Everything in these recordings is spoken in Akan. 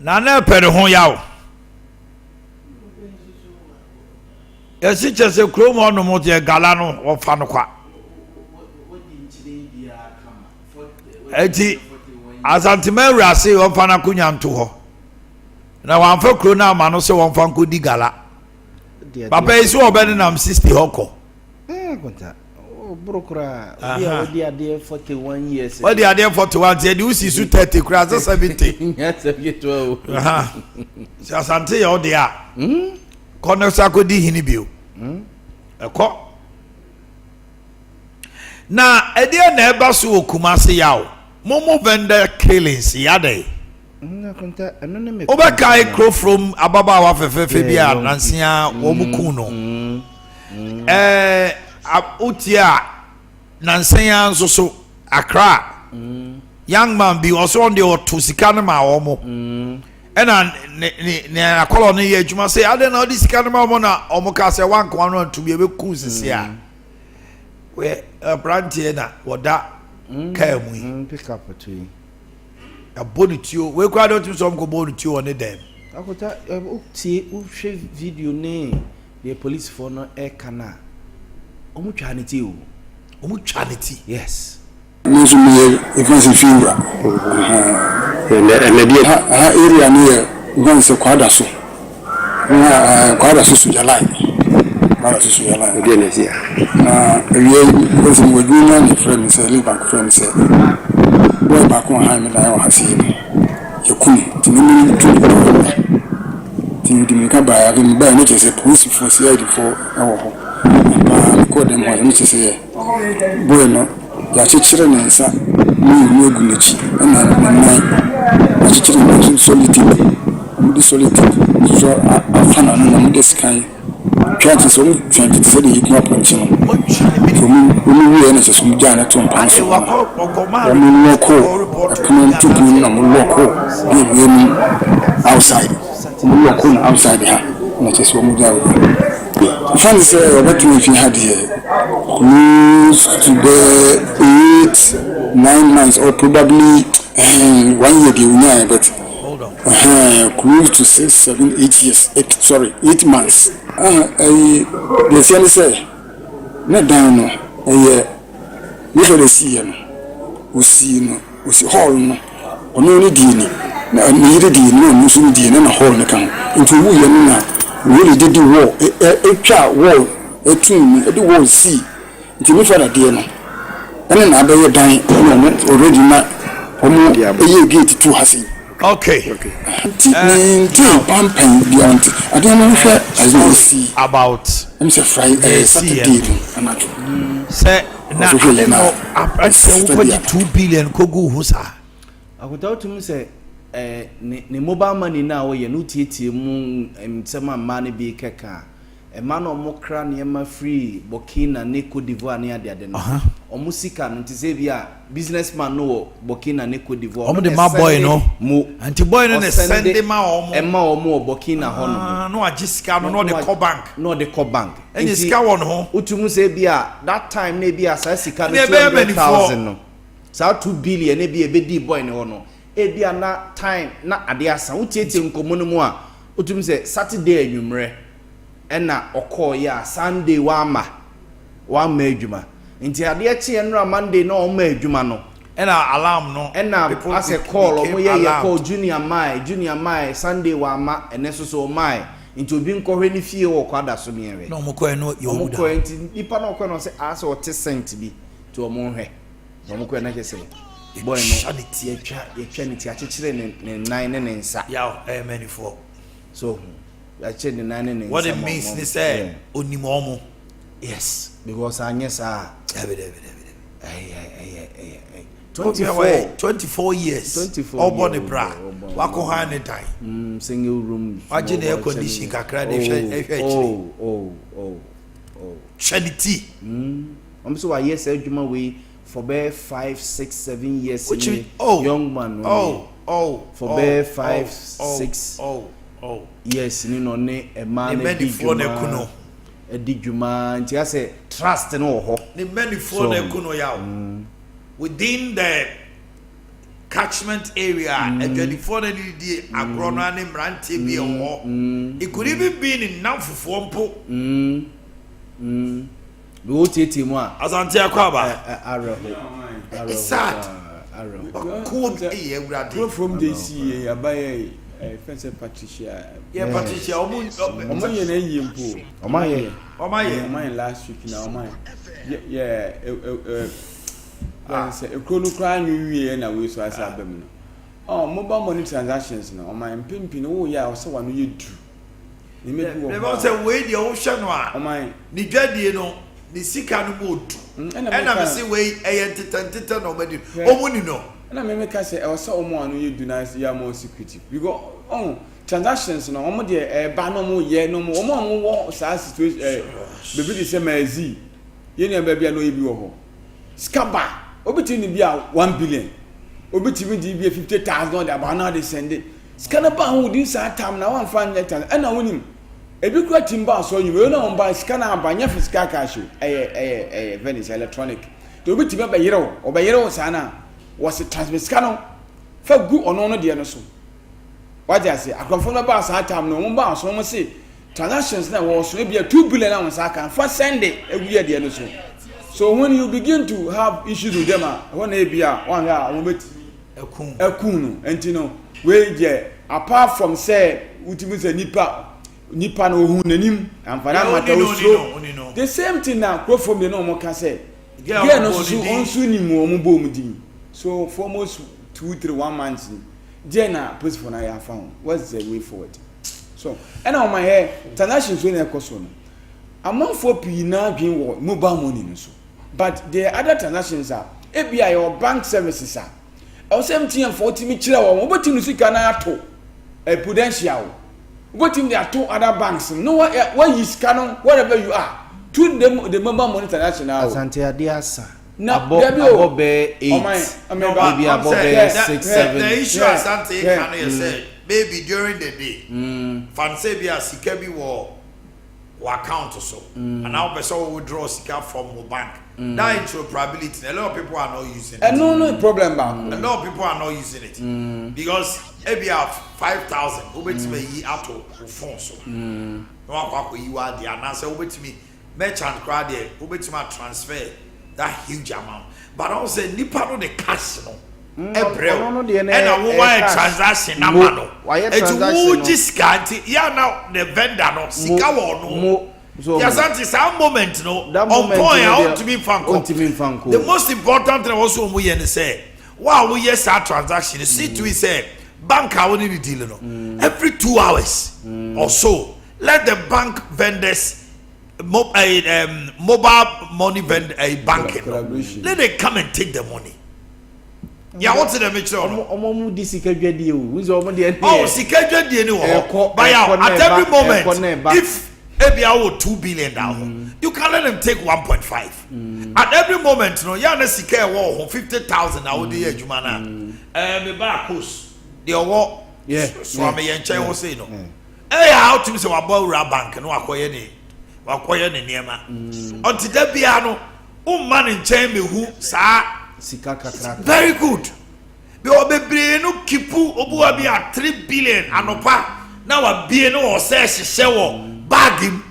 Nana pere ho yaw. Yesi chese krom ono mo je gala no wo fa no kwa. Eti asantime rase wo fa na kunya nto ho. Na wan fa kro na ma no se won fa nkodi gala. Papa isi obene nam 60 hoko. Konta. Brokra bia odi ade 41 years. Odi ade 41 years, you see 30 kra 70. Yes, you to. Aha. Si asante ya odi a. Kono sakodi hini bio. Eko. Na edi na eba so okumase yawo. Momo vendor killings yade. Konta eno ne me. Obekai kro from ababa wa fefefe bia nansia wo muku no. Utia Nansenya so Accra. Young man be also on the Otusikanama omo. And ne colony ye juma say I don't know this kanama mona omoka say one kwano to be able cruises here. Where a brand here na wada came pick up to you. A body to you. We quite don't some go body to you on the dam. I got a video name the police for no air canal. Omuchanity. Yes. Most of me, if I say fever. Area near once a quadra so. Quadra so July. Quadra so July. Again, is here. A person with women, friends, live back friends. Boy back on hand, and I have seen you couldn't. To make by having by nature a police for CID for our call them one which is a bueno, Yachitran and Sa, no Gulichi, and my children solitude, solitude, so I found another sky. Trying to say the hip hop and channel. For me, we are some Jana to pass. I'm local, I come to be local, outside. Outside here, not just one down. Funny say, what if you had here? Close to the 8-9 months, or probably 1 year, but close to 6, 7, 8 years. 8 months. They say, not down, a year. Never see we see hall, or no need. Needed no Muslim and a hole into who really did the war, a child war, a tomb, a war sea, into me for a dear. And then I bear dying already not a year gate to Hassi. Okay. Pumping the auntie. I don't know if I don't see about I'm so Friday, Saturday. Say, now, I say 2 billion Kogu Husa. I would tell to me say, ne mobile money now we no tietie mu nsema mane bi keka e ma no mo kra ne ma free Burkina ne Cote d'Ivoire ne ade no omo sika no ntise bia businessman no Burkina ne Cote d'Ivoire omo de ma boy no mo anti boy no ne send ma omo e ma omo Burkina ho no no agisika no de co bank no de co bank enyi sika won ho utumu se bia that time ne bia sa sika no 200,000 no sa 2 billion ne bia e be di boy ne ho no ebia na time na ade asa utiete nkomo no mu a otum se Saturday anwumre ena okọ ya Sunday wa ma adwuma nti ade achi enra Monday na o ma adwuma no ena alarm no ena as a call omo ye call junior mai Sunday wa ma ene so mai nti obi nkọhwe ni fie wo kwada so ne ewe na omo kọ no yo omo kọ nti ipa na okọ no se as o te cent bi to omo hwe omo kọ na kese boy no ye twa ni ti achechire ne nine ne nsa ya many for so ya che ne nine ne nsa what it means they say onimomo yes because anyesa every 24 years all body bra wako hane time single room agene air condition kakra de charity so I yes adwuma we for bear 5, 6, 7 years. Which young man. For bear 5, 6. Yes, you know, a man. edi dwuma nti ase trust no ho the many for na kuno yaw within the catchment area adwadifo na di agro no ane mrante bi ho it could even be in namfofo mpo wo tete mu a asante akwaba it's sad cool be ewrade from JC abaye Fence Patricia. Yeah, Patricia, Omanhene na yimpo. Omanhene last week na Omanhene. Yeah, say ekrono kra nwie na we so asa abam no. Oh, mobile money transactions na Omanhene pimpin wo ya so wa no yedu. Ni medu wo. Never say we the ocean no a. Omanhene. Ni dwadie no, ni sika no modu. Ena me say we eyentententa no madu. Omuni no. Na me make say e was omo anu yedu na ya more security because transactions no omo de ba no mo ye no mo omo wo sa situation baby dey say mazi ye ne ba bia no ye bi wo ho skaba obiti ni bia 1 billion obiti mi di bia 50,000 de ba na de send skana ba hu din sa tam na wan fa nyeta na wonim ebi kura timba so nyu na on ba skana ba nya physical cash Venice electronic to obiti ba yere wo obayere wo sa na was transmit scanner fa gu ono no de no so waje ase akrofo no ba sa time no mo ba so mo say transactions na was so bia 2 billion na won can for send ewie de no so when you begin to have issues with them when e bia one ya wo beti ekun no enti no we je apart from say ultimate say nipa no hu nanim amfana mata so the same thing na akrofo me no mo ka say yeah no so onsu ni mo bo mu din. So for almost 2-3 months, Jenna puts for now found. What's the way forward? So and on my hair, transactions when I cost one. Among 4 P now being what mobile money so. But the other transactions are ABI or bank services are. Or 17 and 40 michila what you see can I to a prudential. What in there are 2 other banks? No where you scan whatever you are. To the mobile money transactional. Asante Adiasa. No, above 8, maybe above 6, 7. The issue Asante can say, maybe during the day, fancy be a sika bi wo account or so, and now person will withdraw sika from the bank. That into probability. A lot of people are not using it. No problem back. A lot of people are not using it because if you have 5,000, who bet me ye out of phone so. No one you are the answer. Who bet me merchant crowd there. Who bet me transfer that huge amount, but also nipa no the cash no ebrel and a wire transaction na mano it's who just can't yeah now the vendor no sika no yes auntie some moment no on point how to be fanko the most important thing also we here say wow we yes our transaction see to say bank I want to deal no every 2 hours or so let the bank vendors mobile money banking. Let them come and take the money. Yeah, what's the mixture? At every moment, if ABI 2 billion down, you can let them take 1.5. At every moment, no, you see 50,000. I would do Jumana. Me barcos. The award, Swami and Chay was saying, no. Hey, how to say about bank no acquire wakoye ne niema until that bia no man in chain me hu sa sika kakra very good be obebre no kipu obuwa bia 3 billion anopa na wa bie no o se hye wo bag him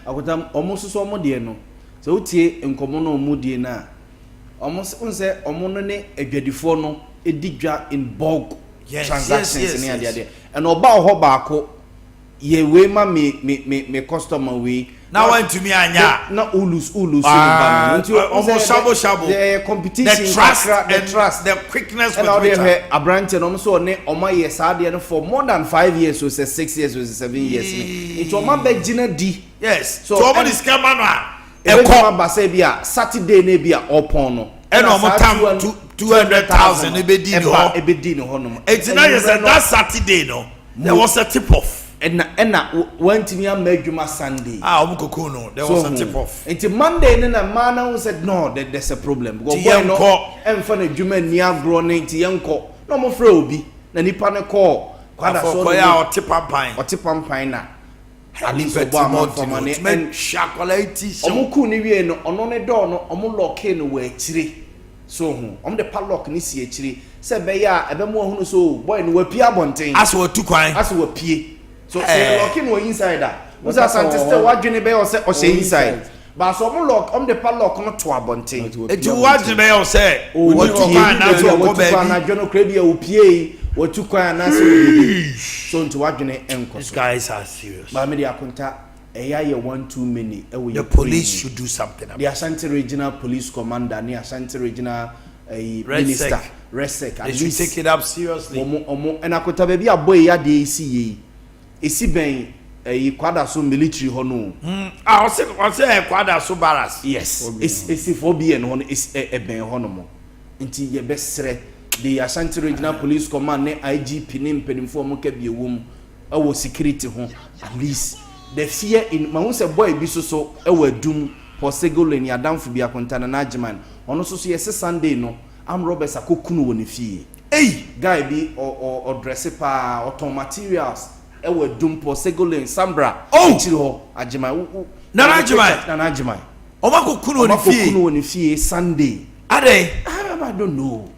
akotam omo so omo de no so utie enkomo no omo de na omo se omo no ne adwadifo no edigwa in bulk transactions ne ade and oba ho baako ye we ma me customer we now went to me anya na ulus almost shabo the competition the trust the quickness with which a branch no so ne oma ye saade no for more than 5 years so 6 years so 7 years it o ma be gina di yes so omo this camera no e ko ba say bia Saturday na bia opon no and omo tam 200,000 e be di no no it's not yes that Saturday no there was a tip off Enna went me am adwuma Sunday. Omukoko no there was a tip off. Until Monday na man said no there's a problem. Because boy no emfa na adwuma ni agro na nti yenko. No mo fra obi na nipa ne call. Kwada so ya o tipampan. O tipampan na. at least Obama for money and chocolate omuku ni wie no ono ne door no omo lock in we chire so hu the padlock ni si chire se be ya ebe mo hu so boy no wapie abonten as we tu kwan as wapie so say lock in we inside that we say scientist what dwene be o say inside but so omo lock the padlock no to abonten e tu what dwene be o say what kwan na so ko be na dwono credit e opie what tu kwan na so nti what dwene enko these guys are serious ba me dia konta eya ye 1-2 many the police should do something about the Ashanti Regional Police Commander the Ashanti Regional Minister Resec they should take it up seriously omo and akota baby aboy ya de esi ben kwada so military ho no I say kwada so barras yes esi for bien ho no ben ho no mo nti ye besre the Ashanti Regional Police Command ne IGP ne mpenimfo mo ka biewum awo security ho at least the fear in mahu se boy bi so adum posegolo ni adamfo bi akonta na agyeman ono so yes Sunday no am robbers akokunu woni fie guy bi o dress pa auto materials adum posegolo Sambra chiri ho agyeman na agyeman o ma kokunu woni fie Sunday ade I don't know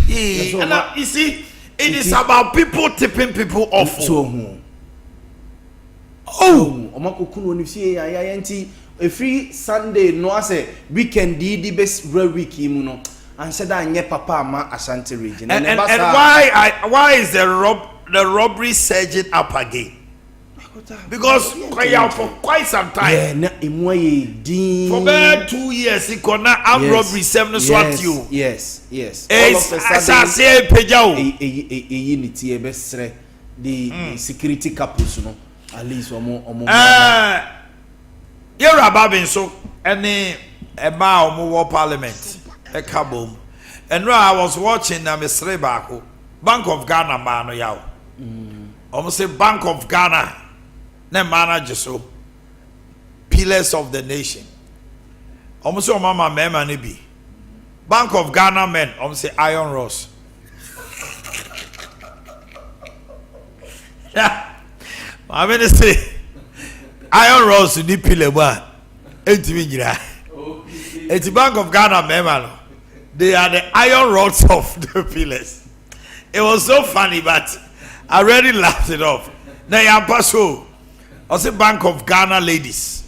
and you see it is about people tipping people off so omako kunu ni fie ya nti every Sunday no ase weekend di best week mu no and said anye papa ama Ashanti region and why is the robbery surging up again because for quite some time na emoye din for about 2 years ikona armed robbery 7 swat you yes all of a sudden pejao ni tie besre the security couples no at least omo you're babin so any eba omo parliament e kabom and I was watching na Mr. Bako Bank of Ghana man no yaw almost say Bank of Ghana na manager so pillars of the nation almost say mama mema ni bi Bank of Ghana men almost say iron rods yeah I mean say iron rods ni pillar ba entimi nyira eti Bank of Ghana member no they are the iron rods of the pillars. It was so funny but I already laughed it off na ya paso I say Bank of Ghana ladies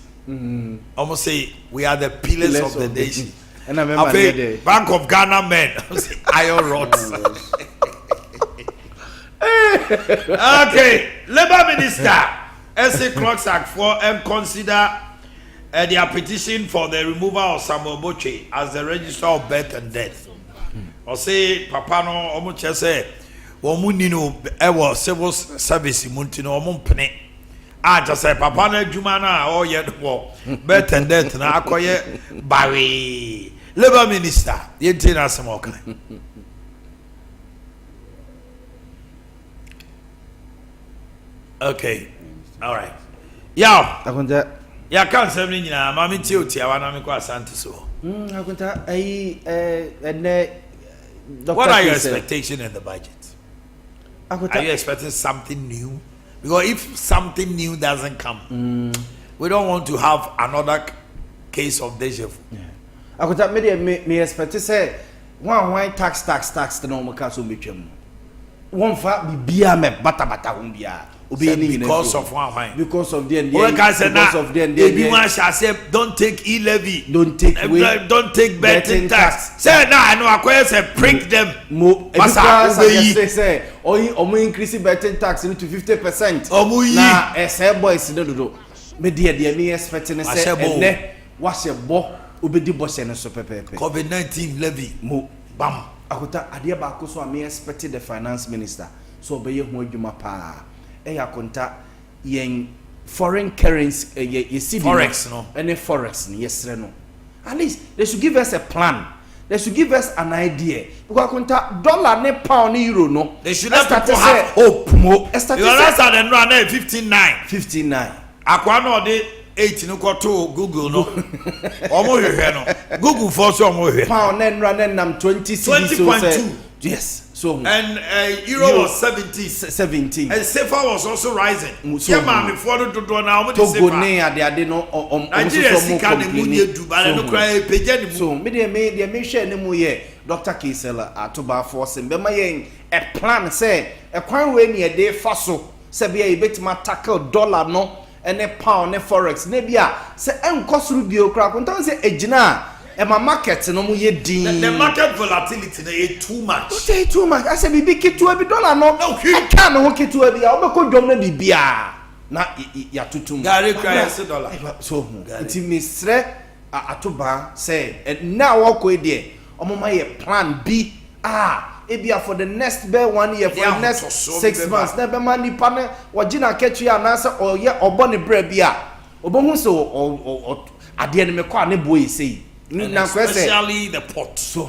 almost say we are the pillars of the nation and I remember Bank of Ghana men say iron rods okay Labour Minister S.A. Clark for and consider their petition for the removal of Samuel Boakye as the register of birth and death. Or say papa no omo chese omo nino ewo civil service muntino omo mpene just say papa na adwuma na o ye do birth and death na akoye bawe Labour Minister yenti na semoka. Okay. All right. Yeah. Akonta. Ya kan sem ni nyina ma me tie otia wa na me kwa asante so. Akonta what are your expectations in the budget? Are you expecting something new? Because if something new doesn't come, we don't want to have another case of deja vu. Akonta me expect say one tax no mo ka so metwam. One fa bibia me bata humbia. Because of one because of the everyone shall say don't take e-levy, don't take betting tax. Say now I know I say prick them say omo increase betting tax to 50%. Na say boys no do me dey me expecting say ene wase bo obedi bo se no so pepepe COVID-19 levy mo bam akota ade ba ko so me expect the finance minister so obeye ho adwuma pa konta yen foreign currency ye see forex no any forex no yes no at least they should give us a plan, they should give us an idea because konta dollar ne pound ne euro no they should let people have hope mo you understand the no na 59 akwa no de 8 no to Google no omo hwehwe no Google for so omo hwehwe pound ne nam 20 20.2 yes So and euro was 17. And Sefa was also rising. So before the do now Togo ne ade no Nigeria sika ne mu nye du ba no kra peja ne mu. So me dey share ne mu ye Dr. Kisela atoba force be ma yen a plan say e kwan we ne dey fa so se bia e betima tackle dollar no ene pound ne forex ne bia se enkosuru bio kra kontan se ejina e ma market no mu ye din. The market volatility is too much. Okay, too much. I say bibi kitu e bi dollar no. E ka no kitu e bia obeko dwom na bibia na ya tutum. Gary cry $1. So it misre atoba say now wako e de omoma ye plan B ebia for the next 1 year for the next 6 months na be mani pa na wagina ketu ya na say oye obo ne bra bia obohu so ade ne mekwa ne boy say na especially the pot. So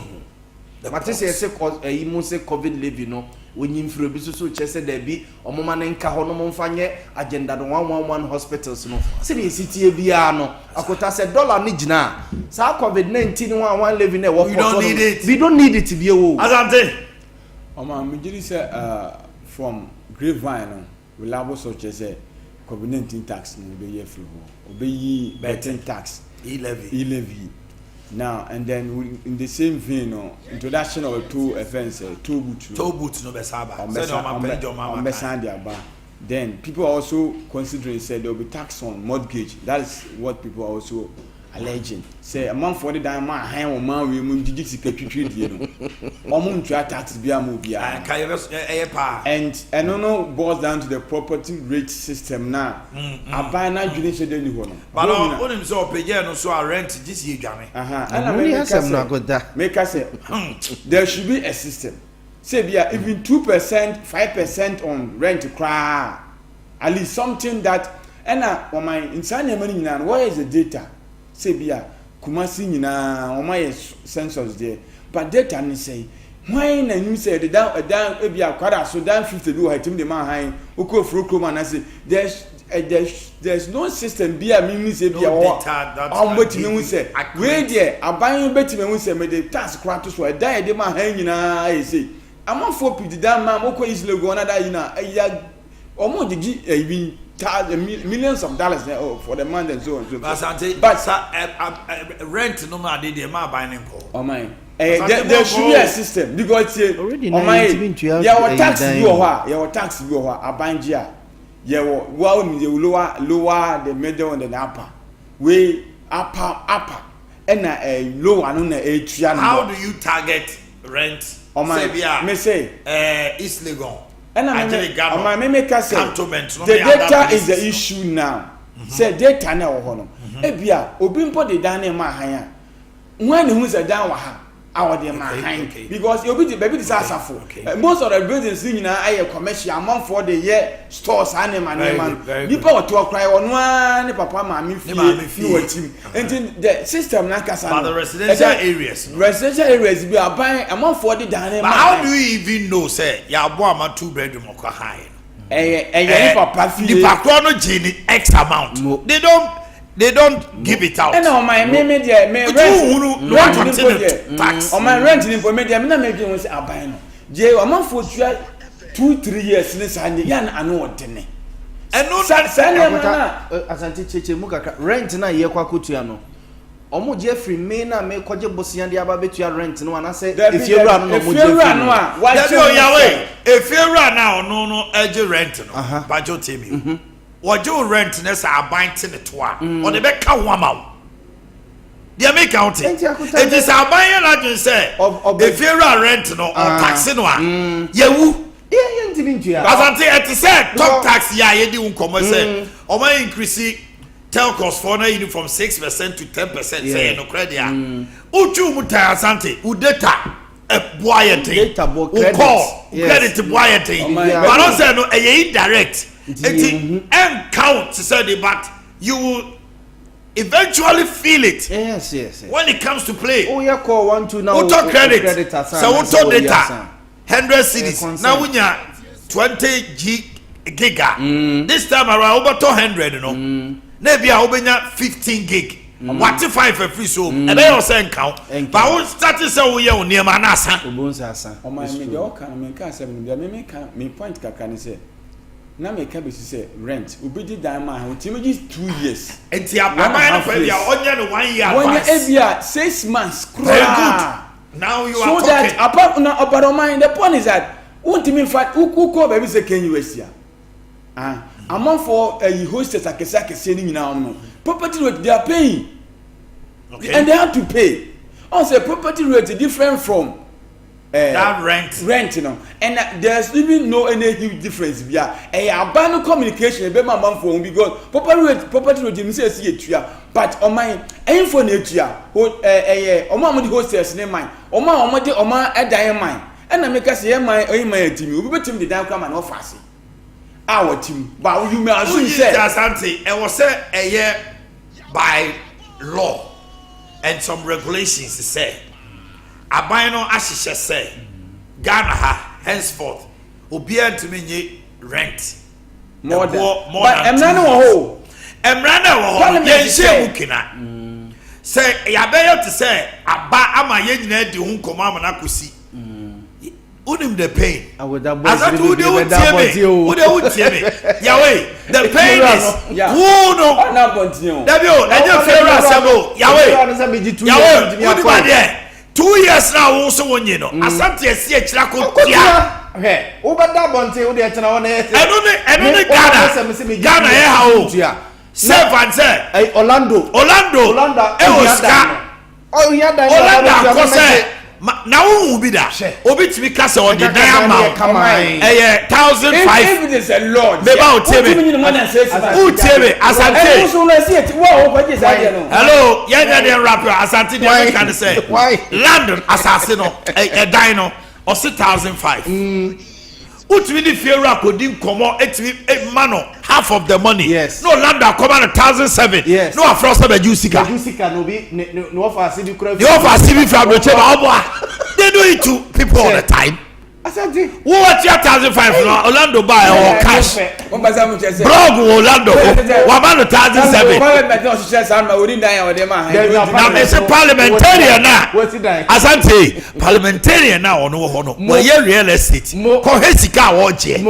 the matese say imu say covid leave no wonyim firo bi so chese da bi omoma ne nka ho no mfanye agenda no 111 hospitals no se dey sitie bia no akota say dollar ni gina sa covid-19 111 leave na we don't need it bi o Asante me jiri say from grapevine no we labo so chese covid-19 tax no be year free ho obeyi betting tax e-levy. Now and then in the same vein, introduction of two events, two boot no besaba. Then people are also considering say there will be tax on mortgage. That is what people are also alleging. Say among 40 man high or man we mun digit secretary no. Omun tax be a movie. And no boils down to the property rate system now. Aban na dwene se de ni ho no. But onim so pege no so rent this year dwane. And make us say there should be a system. Say be even 2%, 5% on rent cry. At least something that and on my inside money nyina where is the data? Say be Kumasi nyina on my sensors there. But data ni say why na you say the down e be kwada so down 50 do hatim the man high oko fro man say there's no system be a mean say be no betimi hu say we there aban betimi hu say me the tax krato so dan e man high nyina e say among 4 pid dan man oko isle go another yina ya omo digi even millions of dollars for the month and so on so but rent no ma dey ma buy nko oh my there should be a system because oh my your tax be ho abangia lower the middle and the upper we upper and lower no na etua. How do you target rent? Me say East Legon and I make us say the data is the issue now. Say data na wo ho no ebia obi mpo de dan na ma han when who say dan wa ha our de ma han because obi the baby this asafo most of the buildings nyina aye commercial among for the year stores animal nipa o to cry ono ani papa ma me fie ni watim and the system na kasa but the residential areas be aban among for the dan but how do you even know say ya bo ama 2 bedroom okwa high papa fie the pakro no gini x amount they don't give it out and on my me there me rent tax on my rent in for me there me na me give say aban no je among for 2-3 years ni sande yan anu odene eno sande na asante cheche mu kaka rent na ye kwa kotua no omo je free me na me koje bosia de aba betua rent no na say if you run no mo je free no why yawe if you run now no eje rent no bajo temi wojo rent na sa aban te ne toa o de be ka ho amawo they make out it is aban na dun say if you run rent no or tax no a yewu Asante it say top tax ya ye di unkomo say o ma increase telcos for na you from 6% to 10% say no credit a uchu muta asante u data boyete credit boyete but no say no e indirect and count say the but you will eventually feel it. Yes. When it comes to play. Oh, yeah, call 1 2 now. Auto credit. So auto data. 100 cities. Now we have 20 giga. This time around over 200, you know. Maybe I open 15 gig. what 5 a free so and they also count but I won't start to say we are near Manasa o my me dey o kan me kan say me kan me point kaka ni say na me ka be say rent obedi dan ma ho ti me 2 years enti abaman no fa bia onye no 1 year advance onye ebia 6 months very good now you so are so that apart na about mind the point is that won't me fight who call baby say can you here among for a hostess akese ni nyina no property rate they are paying okay. And they have to pay also property rate different from that rent you know and there's even no any huge difference bia abandon communication be man for because property rate me say see etua but on my info na etua o ma the hostess ne man o ma edan man and na make say man atimi obi betim the dan kwama na ofase our team but you may assume say asante e was say by law and some regulations say aban no ahihye say Ghana ha henceforth obi antimi nye rent more than emra no ho yenhye mukina say yabeyo to say aba ama yenyina di hu nkomo amana kosi unim the pain as to the Yahweh the pain is who no na continue Dabio enye favorite asemo Yahweh 2 years now wo so wonye no asante esi akira ko tia obada bonte wo de tena wona eno ne Ghana e ha o save and say Orlando e was oh ya da Orlando ko say na wo bi da obi timi ka say on the diamond 1005 if it is a lord me ba o tebe asante hello ya dey rap asante dey can say London assassin no dan no o 1005 utimi di fiera kodi nkomo etimi mano half of the money yes. No London come on 1007 yes. No afrosa be jusika no be no offer CB crowd the offer CB from the chamber they do it to people all the time asante what 1005 no Orlando buy or cash blog Orlando wa man 1007 na me say parliamentarian na asante parliamentarian na ono ho no we real estate ko hesika wo je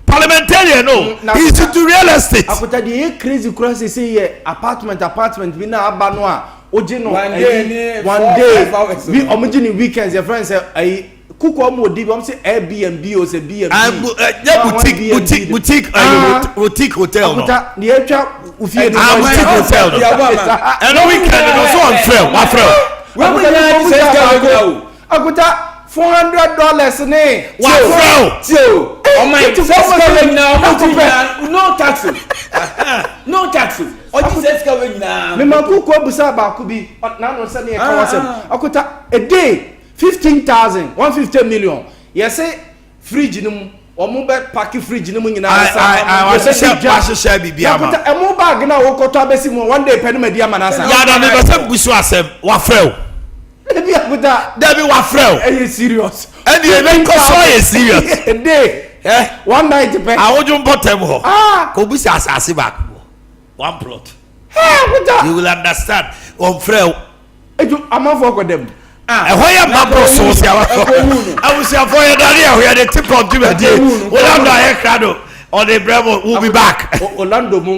parliamentarian no he's into real estate akota dey crazy crazy say apartment bi na aba no a oje no one day we omujini weekends your friends say kuko mo di bom say Airbnb o say B&B boutique hotel no akuta ni etwa ufie no hotel no and weekend no so on trail when we say akuta $400 ne tio oh my no tax oji say ska we nyina me makuko abusa ba ku bi na no say ne ka wasem akuta a day 15,000 150 million yes say fridge num omo be pack fridge num nyina I share bibia ma akuta emo bag na wo koto abesi mu one day pe no media manasa ya da me be say busu asem wa frel ebi akuta Debbie wa frel are you serious and you even so are serious a day one night pe awojun bottom ho ko busu asase back one plot you will understand on frel eju amafo ko dem ahoya mabro so sia wa awusia for ya dare ahoya the tip of the day Orlando aye krado on the bravo will be back Orlando